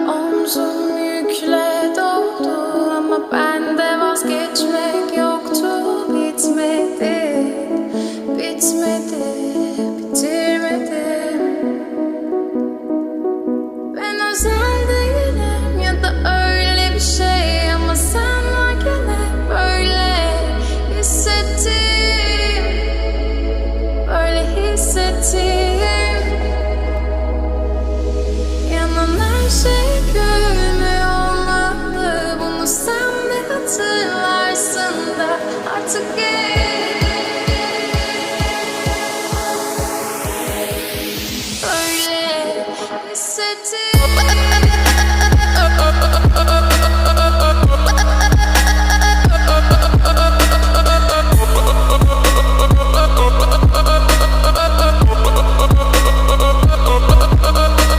Omzum yükle doldu ama bende vazgeçmek yoktu. Bitmedi, bitmedi, bitirmedim. Ben özel değilim ya da öyle bir şey, ama sen varken hep böyle hissettim, böyle hissettim. Yanan her şey görünmüyor olmalı, bunu sen de hatırlarsın da artık böyle hissettim.